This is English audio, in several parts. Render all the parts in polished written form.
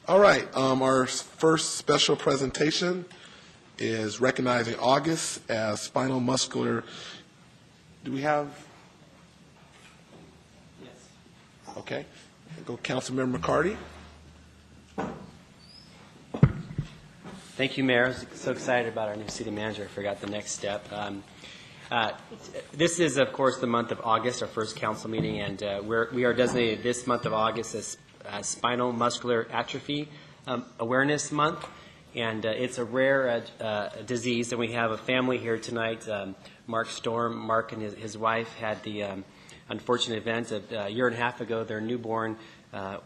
All right, our first special presentation is recognizing August as Spinal Muscular. Do we have? Yes. Okay. Go Councilmember McCarty. Thank you, Mayor. I was so excited about our new city manager. I forgot the next step. This is, of course, the month of August, our first council meeting, and we are designated this month of August as Spinal Muscular Atrophy Awareness Month, and it's a rare disease. And we have a family here tonight. Mark Storm, Mark and his wife had the unfortunate event of a year and a half ago. Their newborn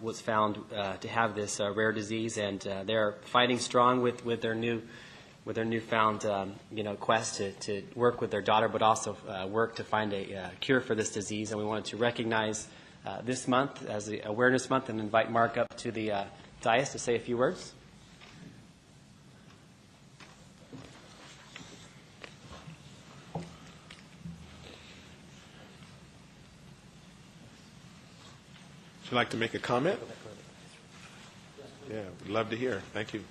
was found to have this rare disease, and they're fighting strong with their newfound quest to work with their daughter, but also work to find a cure for this disease. And we wanted to recognize this month as the Awareness Month and invite Mark up to the dais to say a few words. Would you like to make a comment? Yeah, we'd love to hear. Thank you.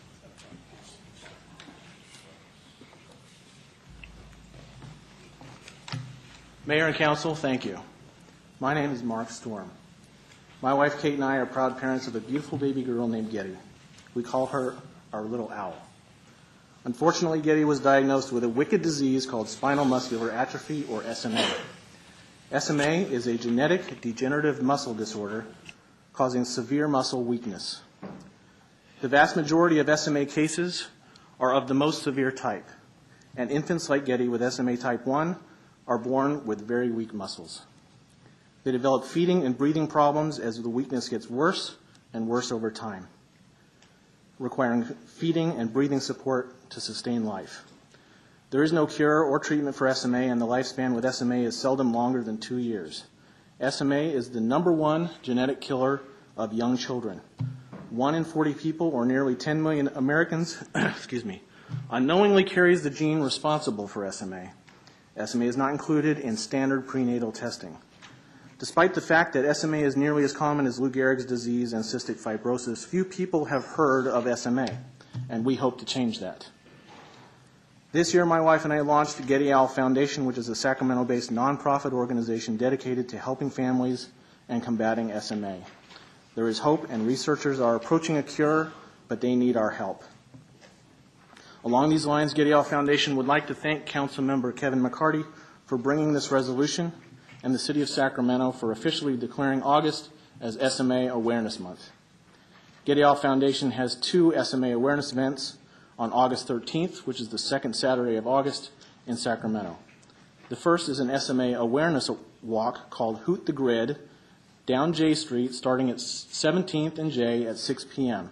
Mayor and Council, thank you. My name is Mark Storm. My wife Kate and I are proud parents of a beautiful baby girl named Getty. We call her our little owl. Unfortunately, Getty was diagnosed with a wicked disease called Spinal Muscular Atrophy, or SMA. SMA is a genetic degenerative muscle disorder causing severe muscle weakness. The vast majority of SMA cases are of the most severe type, and infants like Getty with SMA type 1 are born with very weak muscles. They develop feeding and breathing problems as the weakness gets worse and worse over time, requiring feeding and breathing support to sustain life. There is no cure or treatment for SMA, and the lifespan with SMA is seldom longer than 2 years. SMA is the #1 genetic killer of young children. 1 in 40 people, or nearly 10 million Americans, unknowingly carries the gene responsible for SMA. SMA is not included in standard prenatal testing. Despite the fact that SMA is nearly as common as Lou Gehrig's disease and cystic fibrosis, few people have heard of SMA, and we hope to change that. This year, my wife and I launched the Getty Owl Foundation, which is a Sacramento-based nonprofit organization dedicated to helping families and combating SMA. There is hope, and researchers are approaching a cure, but they need our help. Along these lines, Getty Owl Foundation would like to thank councilmember Kevin McCarty for bringing this resolution and the City of Sacramento for officially declaring August as SMA Awareness Month. Getty Owl Foundation has 2 SMA awareness events on August 13th, which is the second Saturday of August in Sacramento. The first is an SMA awareness walk called Hoot the Grid down J Street starting at 17th and J at 6 p.m.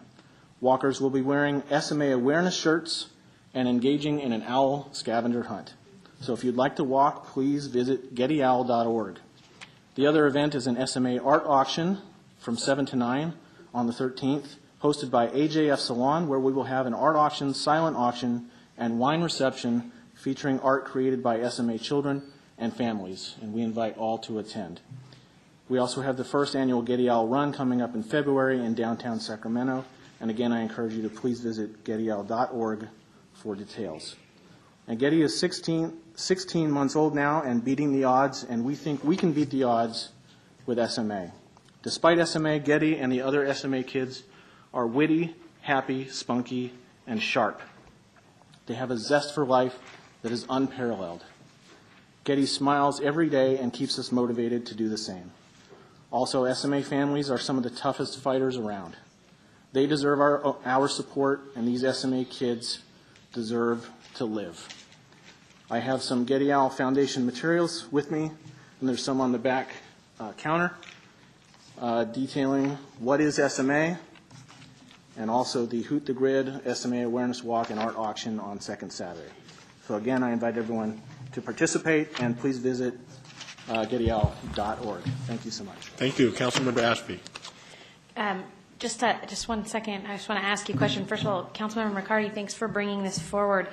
Walkers will be wearing SMA awareness shirts and engaging in an owl scavenger hunt. So if you'd like to walk, please visit gettyowl.org. The other event is an SMA art auction from 7 to 9 on the 13th, hosted by AJF Salon, where we will have an art auction, silent auction, and wine reception featuring art created by SMA children and families, and we invite all to attend. We also have the first annual Getty Owl Run coming up in February in downtown Sacramento, and again, I encourage you to please visit gettyowl.org for details. And Getty is 16 months old now and beating the odds, and we think we can beat the odds with SMA. Despite SMA, Getty and the other SMA kids are witty, happy, spunky, and sharp. They have a zest for life that is unparalleled. Getty smiles every day and keeps us motivated to do the same. Also, SMA families are some of the toughest fighters around. They deserve our support, and these SMA kids deserve to live. I have some Getty Owl Foundation materials with me, and there's some on the back counter detailing what is SMA, and also the Hoot the Grid SMA Awareness Walk and Art Auction on second Saturday. So again, I invite everyone to participate, and please visit gettyowl.org. Thank you so much. Thank you. Councilmember Ashby. Just 1 second. I just want to ask you a question. First of all, Councilmember McCarty, thanks for bringing this forward.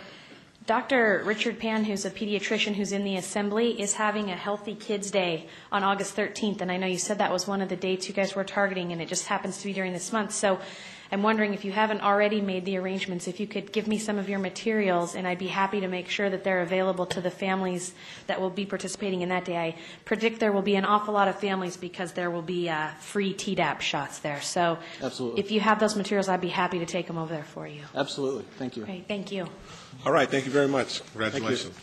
Dr. Richard Pan, who's a pediatrician who's in the Assembly, is having a Healthy Kids Day on August 13th, and I know you said that was one of the dates you guys were targeting, and it just happens to be during this month. So I'm wondering if you haven't already made the arrangements, if you could give me some of your materials, and I'd be happy to make sure that they're available to the families that will be participating in that day. I predict there will be an awful lot of families because there will be free Tdap shots there. So Absolutely. if you have those materials, I'd be happy to take them over there for you. Absolutely. Thank you. Great, thank you. All right, thank you very much. Congratulations.